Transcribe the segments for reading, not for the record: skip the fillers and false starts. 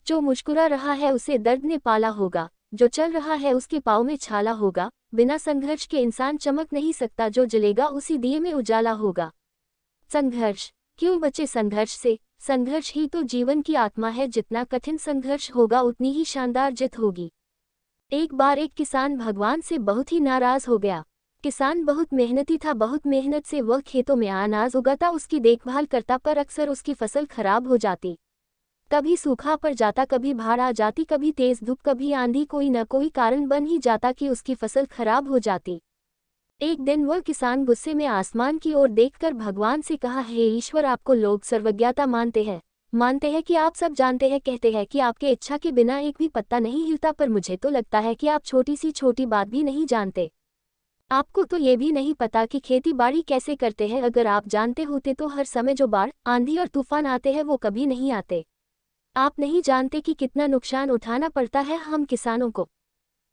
जो मुस्कुरा रहा है उसे दर्द ने पाला होगा, जो चल रहा है उसके पाँव में छाला होगा। बिना संघर्ष के इंसान चमक नहीं सकता, जो जलेगा उसी दिए में उजाला होगा। संघर्ष, क्यों बचे संघर्ष से? संघर्ष ही तो जीवन की आत्मा है। जितना कठिन संघर्ष होगा उतनी ही शानदार जीत होगी। एक बार एक किसान भगवान से बहुत ही नाराज हो गया। किसान बहुत मेहनती था, बहुत मेहनत से वह खेतों में अनाज उगाता, उसकी देखभाल करता, पर अक्सर उसकी फसल खराब हो जाती। कभी सूखा पड़ जाता, कभी बाढ़ आ जाती, कभी तेज धूप, कभी आंधी, कोई न कोई कारण बन ही जाता कि उसकी फसल खराब हो जाती। एक दिन वह किसान गुस्से में आसमान की ओर देखकर भगवान से कहा, हे ईश्वर, आपको लोग सर्वज्ञता मानते हैं कि आप सब जानते हैं, कहते हैं कि आपके इच्छा के बिना एक भी पत्ता नहीं हिलता, पर मुझे तो लगता है कि आप छोटी सी छोटी बात भी नहीं जानते। आपको तो ये भी नहीं पता कि खेती बाड़ी कैसे करते हैं। अगर आप जानते होते तो हर समय जो बाढ़, आंधी और तूफान आते हैं वो कभी नहीं आते। आप नहीं जानते कि कितना नुकसान उठाना पड़ता है हम किसानों को।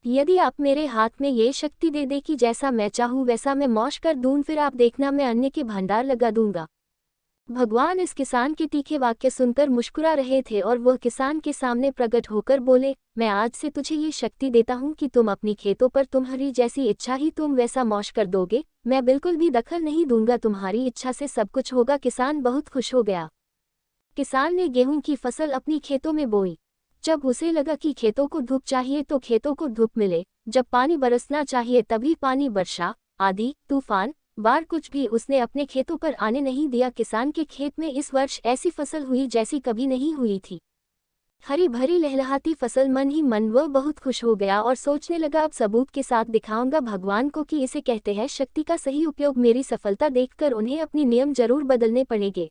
यदि आप मेरे हाथ में ये शक्ति दे दे कि जैसा मैं चाहूँ वैसा मैं मौज कर दूँ, फिर आप देखना मैं अन्न के भंडार लगा दूंगा। भगवान इस किसान के तीखे वाक्य सुनकर मुस्कुरा रहे थे और वह किसान के सामने प्रकट होकर बोले, मैं आज से तुझे ये शक्ति देता हूँ कि तुम अपनी खेतों पर तुम्हारी जैसी इच्छा ही तुम वैसा मौज कर दोगे। मैं बिल्कुल भी दखल नहीं दूंगा, तुम्हारी इच्छा से सब कुछ होगा। किसान बहुत खुश हो गया। किसान ने गेहूं की फसल अपनी खेतों में बोई। जब उसे लगा कि खेतों को धूप चाहिए तो खेतों को धूप मिले, जब पानी बरसना चाहिए तभी पानी बरसा। आंधी, तूफान, बाढ़ कुछ भी उसने अपने खेतों पर आने नहीं दिया। किसान के खेत में इस वर्ष ऐसी फसल हुई जैसी कभी नहीं हुई थी। हरी भरी लहलहाती फसल। मन ही मन वह बहुत खुश हो गया और सोचने लगा, अब सबूत के साथ दिखाऊंगा भगवान को कि इसे कहते हैं शक्ति का सही उपयोग। मेरी सफलता देखकर उन्हें अपने नियम जरूर बदलने पड़ेंगे।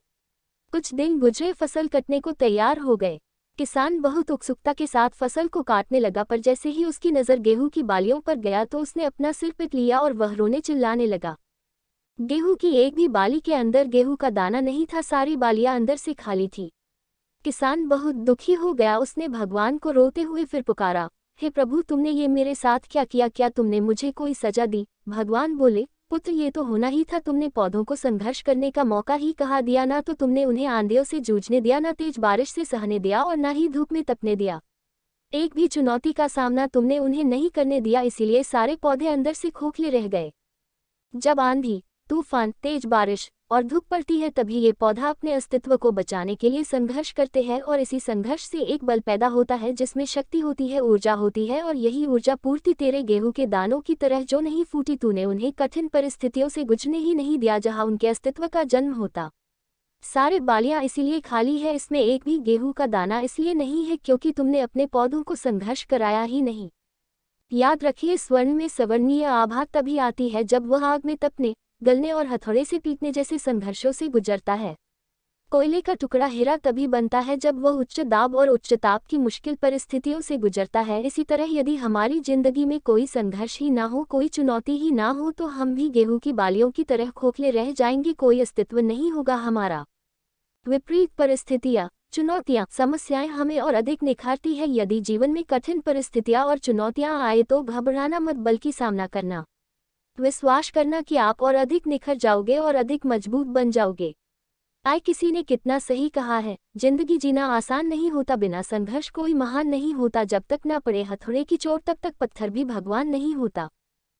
कुछ दिन गुजरे, फसल कटने को तैयार हो गए। किसान बहुत उत्सुकता के साथ फसल को काटने लगा, पर जैसे ही उसकी नज़र गेहूं की बालियों पर गया तो उसने अपना सिर पीट लिया और वह रोने चिल्लाने लगा। गेहूं की एक भी बाली के अंदर गेहूं का दाना नहीं था, सारी बालियां अंदर से खाली थी। किसान बहुत दुखी हो गया। उसने भगवान को रोते हुए फिर पुकारा, हे प्रभु, तुमने ये मेरे साथ क्या किया? क्या तुमने मुझे कोई सजा दी? भगवान बोले, पुत्र, ये तो होना ही था। तुमने पौधों को संघर्ष करने का मौका ही कहाँ दिया? ना तो तुमने उन्हें आंधियों से जूझने दिया, ना तेज बारिश से सहने दिया, और ना ही धूप में तपने दिया। एक भी चुनौती का सामना तुमने उन्हें नहीं करने दिया, इसीलिए सारे पौधे अंदर से खोखले रह गए। जब आंधी, तूफान, तेज बारिश और धूप पड़ती है तभी ये पौधा अपने अस्तित्व को बचाने के लिए संघर्ष करते हैं, और इसी संघर्ष से एक बल पैदा होता है जिसमें शक्ति होती है, ऊर्जा होती है, और यही ऊर्जा पूर्ति तेरे गेहूं के दानों की तरह जो नहीं फूटी। तूने उन्हें कठिन परिस्थितियों से गुजरने ही नहीं दिया जहां उनके अस्तित्व का जन्म होता। सारे बालियां इसीलिए खाली है, इसमें एक भी गेहूं का दाना इसलिए नहीं है क्योंकि तुमने अपने पौधों को संघर्ष कराया ही नहीं। याद रखिए, स्वर्ण में सवर्णीय आभा तभी आती है जब वह आग में तपने, गलने और हथौड़े से पीटने जैसे संघर्षों से गुजरता है। कोयले का टुकड़ा हीरा तभी बनता है जब वह उच्च दाब और उच्च ताप की मुश्किल परिस्थितियों से गुजरता है। इसी तरह यदि हमारी जिंदगी में कोई संघर्ष ही ना हो, कोई चुनौती ही ना हो, तो हम भी गेहूं की बालियों की तरह खोखले रह जाएंगे, कोई अस्तित्व नहीं होगा हमारा। विपरीत परिस्थितियां, चुनौतियां, समस्याएं हमें और अधिक निखारती है। यदि जीवन में कठिन परिस्थितियां और चुनौतियां आए तो घबराना मत, बल्कि सामना करना। विश्वास करना कि आप और अधिक निखर जाओगे और अधिक मजबूत बन जाओगे। किसी ने कितना सही कहा है, जिंदगी जीना आसान नहीं होता, बिना संघर्ष कोई महान नहीं होता। जब तक ना पड़े हथौड़े की चोट तब तक पत्थर भी भगवान नहीं होता।